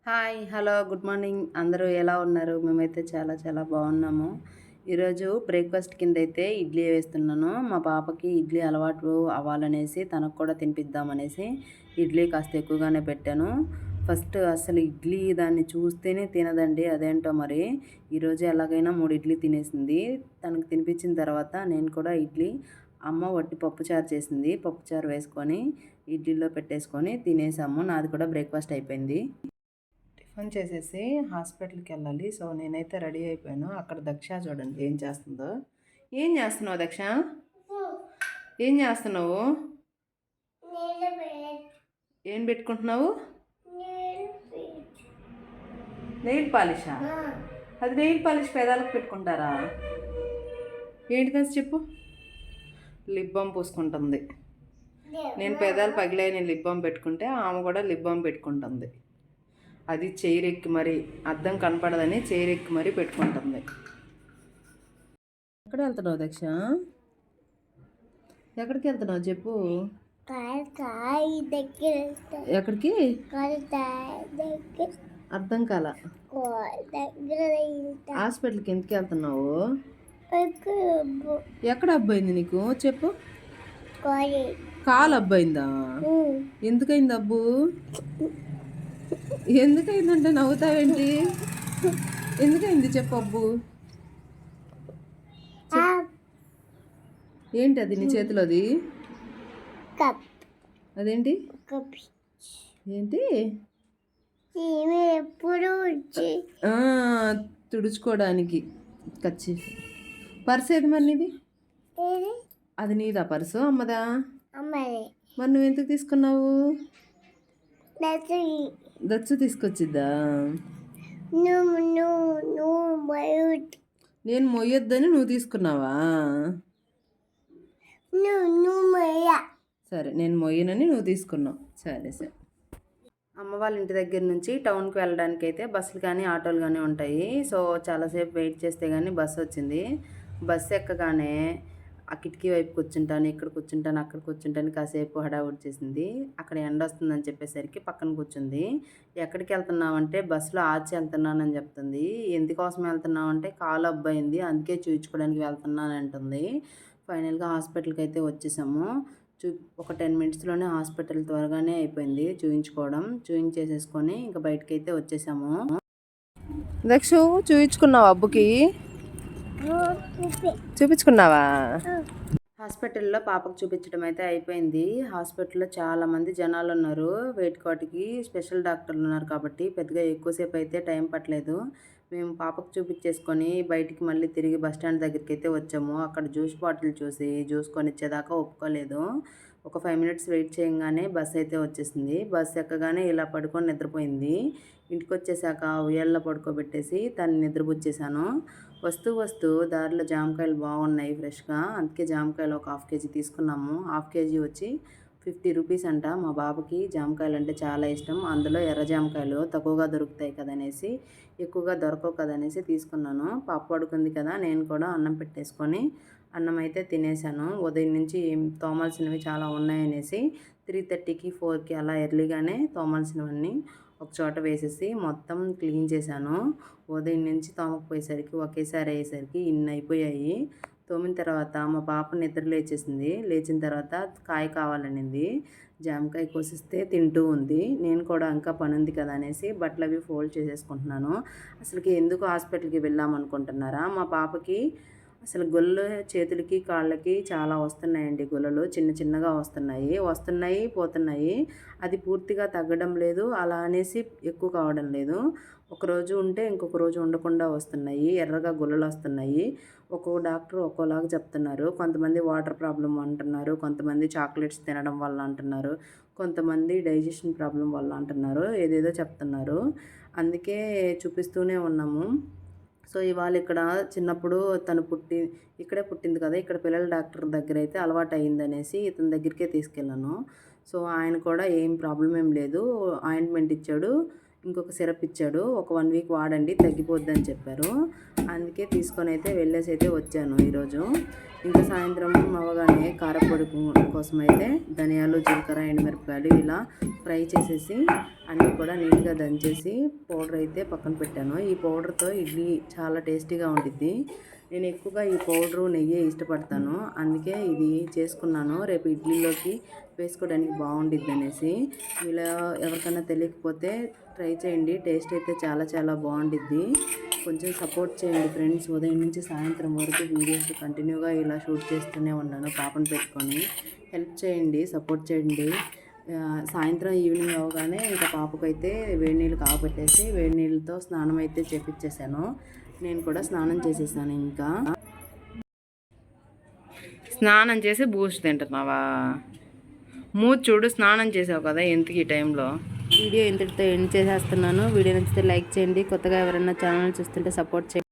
Hi hello good morning అందరూ ఎలా ఉన్నారు? మేమైతే చాలా చాలా బాగున్నాము. ఈరోజు బ్రేక్ఫాస్ట్ కింద అయితే ఇడ్లీ వేస్తున్నాను. మా పాపకి ఇడ్లీ అలవాటు అవ్వాలనేసి తనకు కూడా తినిపిద్దామనేసి ఇడ్లీ కాస్త ఎక్కువగానే పెట్టాను. ఫస్ట్ అసలు ఇడ్లీ దాన్ని చూస్తేనే తినదండి, అదేంటో మరి. ఈరోజు ఎలాగైనా 3 ఇడ్లీ తినేసింది. తనకు తినిపించిన తర్వాత నేను కూడా ఇడ్లీ, అమ్మ వట్టి పప్పుచారు చేసింది, పప్పుచారు వేసుకొని ఇడ్లీలో పెట్టేసుకొని తినేసాము. నాది కూడా బ్రేక్ఫాస్ట్ అయిపోయింది. టిఫిన్ చేసేసి హాస్పిటల్కి వెళ్ళాలి. సో నేనైతే రెడీ అయిపోయాను. అక్కడ దక్ష చూడండి ఏం చేస్తుందో. ఏం చేస్తున్నావు దక్ష? ఏం చేస్తున్నావు? ఏం పెట్టుకుంటున్నావు? నెయిల్ పాలిషా? అది నెయిల్ పాలిష్ పెదాలకు పెట్టుకుంటారా? ఏంటిది చెప్పు. లిప్ బామ్ పూసుకుంటుంది. నేను పెదాలు పగిలాయి, నేను లిప్ బామ్ పెట్టుకుంటే ఆమె కూడా లిప్ బామ్ పెట్టుకుంటుంది. అది చైరెక్కి మరి అద్దం కనపడదని చైరెక్కి మరి పెట్టుకుంటుంది. ఎక్కడ వెళ్తున్నావు దక్ష? ఎక్కడికి వెళ్తున్నావు చెప్పు. ఎక్కడికి? అర్థం కాల. హాస్పిటల్కి ఎందుకు వెళ్తున్నావు? ఎక్కడ అబ్బాయింది నీకు చెప్పు. కాలు అబ్బాయిందా? ఎందుకైంది అబ్బు? ఎందుకైందంటే నవ్వుతావేంటి? ఎందుకైంది చెప్పు అబ్బు. ఏంటి అది నీ చేతిలోది? అదేంటి? ఏంటి? తుడుచుకోవడానికి కచ్చి. పర్సు ఏది మరి నీది? అది నీదా పర్సు? అమ్మదా? మరి నువ్వు ఎందుకు తీసుకున్నావు? దచ్చు తీసుకొచ్చిద్దా? నేను మొయ్యొద్దని నువ్వు తీసుకున్నావా? సరే, నేను మొయ్యనని నువ్వు తీసుకున్నావు. సరే సరే. అమ్మ వాళ్ళ ఇంటి దగ్గర నుంచి టౌన్కి వెళ్ళడానికి అయితే బస్సులు కానీ ఆటోలు కానీ ఉంటాయి. సో చాలాసేపు వెయిట్ చేస్తే కానీ బస్సు వచ్చింది. బస్సు ఎక్కగానే ఆ కిటికీ వైపు కూర్చుంటాను, ఇక్కడ కూర్చుంటాను, అక్కడ కూర్చుంటాను, కాసేపు హడావుడి చేసింది. అక్కడ ఎండ వస్తుందని చెప్పేసరికి పక్కన కూర్చుంది. ఎక్కడికి వెళ్తున్నావంటే బస్సులో ఆచి వెళ్తున్నానని చెప్తుంది. ఎందుకోసం వెళ్తున్నావంటే కాలు అబ్బాయింది, అందుకే చూయించుకోవడానికి వెళ్తున్నాను అంటుంది. ఫైనల్గా హాస్పిటల్కి అయితే వచ్చేసాము. ఒక 10 మినిట్స్లోనే హాస్పిటల్ త్వరగానే అయిపోయింది చూయించుకోవడం. చూయించేసేసుకొని ఇంకా బయటకి అయితే వచ్చేసాము. దక్షు చూయించుకున్నావు అబ్బుకి? చూపించుకున్నావా? హాస్పిటల్లో పాపకు చూపించడం అయితే అయిపోయింది. హాస్పిటల్లో చాలామంది జనాలు ఉన్నారు. వెయిట్ కాట్కి స్పెషల్ డాక్టర్లు ఉన్నారు కాబట్టి పెద్దగా ఎక్కువసేపు అయితే టైం పట్టలేదు. మేము పాపకు చూపించేసుకొని బయటికి మళ్ళీ తిరిగి బస్టాండ్ దగ్గరికి అయితే వచ్చాము. అక్కడ జ్యూస్ బాటిల్ చూసి జ్యూస్ కొనిచ్చేదాకా ఒప్పుకోలేదు. ఒక 5 మినిట్స్ వెయిట్ చేయగానే బస్ అయితే వచ్చేసింది. బస్ ఎక్కగానే ఇలా పడుకొని నిద్రపోయింది. ఇంటికి వచ్చేసాక ఉయ్యాల్లో పడుకోబెట్టేసి తను నిద్రపుచ్చేసాను. వస్తూ దారిలో జామకాయలు బాగున్నాయి ఫ్రెష్గా, అందుకే జామకాయలు ఒక 1/2 కేజీ తీసుకున్నాము. 1/2 కేజీ వచ్చి 50 రూపీస్ అంట. మా బాబుకి జామకాయలు అంటే చాలా ఇష్టం. అందులో ఎర్ర జామకాయలు తక్కువగా దొరుకుతాయి కదనేసి, ఎక్కువగా దొరకవు కదనేసి తీసుకున్నాను. పాప పడుకుంది కదా, నేను కూడా అన్నం పెట్టేసుకొని అన్నం అయితే తినేసాను. ఉదయం నుంచి తోమాల్సినవి చాలా ఉన్నాయనేసి 3:30కి 4కి అలా ఎర్లీగానే తోమాల్సినవన్నీ ఒక చోట వేసేసి మొత్తం క్లీన్ చేశాను. ఉదయం నుంచి తోమకపోయేసరికి ఒకేసారి అయ్యేసరికి ఇన్ని అయిపోయాయి. తోమిన తర్వాత మా పాప నిద్ర లేచేసింది. లేచిన తర్వాత కాయ కావాలనింది. జామకాయ కోసిస్తే తింటూ ఉంది. నేను కూడా ఇంకా పని ఉంది కదా అనేసి బట్టలు అవి ఫోల్డ్ చేసేసుకుంటున్నాను. అసలుకి ఎందుకు హాస్పిటల్కి వెళ్ళామనుకుంటున్నారా? మా పాపకి అసలు గొల్లు చేతులకి కాళ్ళకి చాలా వస్తున్నాయండి. గొల్లలు చిన్న చిన్నగా వస్తున్నాయి పోతున్నాయి. అది పూర్తిగా తగ్గడం లేదు, అలా అనేసి ఎక్కువ కావడం లేదు. ఒకరోజు ఉంటే ఇంకొక రోజు ఉండకుండా వస్తున్నాయి, ఎర్రగా గొల్లలు వస్తున్నాయి. ఒక్కొక్క డాక్టర్ ఒక్కోలాగా చెప్తున్నారు. కొంతమంది వాటర్ ప్రాబ్లం అంటున్నారు, కొంతమంది చాక్లెట్స్ తినడం వల్ల అంటున్నారు, కొంతమంది డైజెషన్ ప్రాబ్లం వల్ల అంటున్నారు, ఏదేదో చెప్తున్నారు. అందుకే చూపిస్తూనే ఉన్నాము. సో ఇవాళ ఇక్కడ చిన్నప్పుడు తను ఇక్కడే పుట్టింది కదా, ఇక్కడ పిల్లల డాక్టర్ దగ్గర అయితే అలవాటు అయ్యిందనేసి ఇతని దగ్గరికే తీసుకెళ్ళాను. సో ఆయన కూడా ఏం ప్రాబ్లం ఏం లేదు, ఆయింట్మెంట్ ఇచ్చాడు. ఇంకొక సిరప్ ఇచ్చాడు. ఒక 1 వీక్ వాడండి తగ్గిపోద్ది అని చెప్పారు. అందుకే తీసుకొని అయితే వెళ్ళేసి అయితే వచ్చాను ఈరోజు. ఇంకా సాయంత్రం అవ్వగానే కారపొడి కోసం అయితే ధనియాలు, జీలకర్ర, ఎండుమిరపకాయలు ఇలా ఫ్రై చేసేసి అన్నీ కూడా నీట్గా దంచేసి పౌడర్ అయితే పక్కన పెట్టాను. ఈ పౌడర్తో ఇడ్లీ చాలా టేస్టీగా ఉండిద్ది. నేను ఎక్కువగా ఈ పౌడరు నెయ్యి ఇష్టపడతాను. అందుకే ఇది చేసుకున్నాను. రేపు ఇడ్లీలోకి వేసుకోవడానికి బాగుండిద్ది అనేసి. ఇలా ఎవరికైనా తెలియకపోతే ట్రై చేయండి. టేస్ట్ అయితే చాలా చాలా బాగుండిద్ది. కొంచెం సపోర్ట్ చేయండి ఫ్రెండ్స్. ఉదయం నుంచి సాయంత్రం వరకు వీడియోస్ కంటిన్యూగా ఇలా షూట్ చేస్తూనే ఉన్నాను పాపను పెట్టుకొని. హెల్ప్ చేయండి, సపోర్ట్ చేయండి. సాయంత్రం ఈవినింగ్ అవగానే ఇంకా పాపకైతే వేడి నీళ్ళు కాగపెట్టేసి వేడి నీళ్ళతో స్నానం అయితే చేపించేసాను. నేను కూడా స్నానం చేసేసాను. ఇంకా స్నానం చేసి బూస్ట్ తింటున్నావా? మూతి చూడు, స్నానం చేసావు కదా ఎందుకు ఈ టైంలో. వీడియో ఇంతటితో ఎండ్ చేసేస్తున్నాను. వీడియో నచ్చితే లైక్ చేయండి. కొత్తగా ఎవరైనా ఛానల్ చూస్తుంటే సపోర్ట్ చేయండి.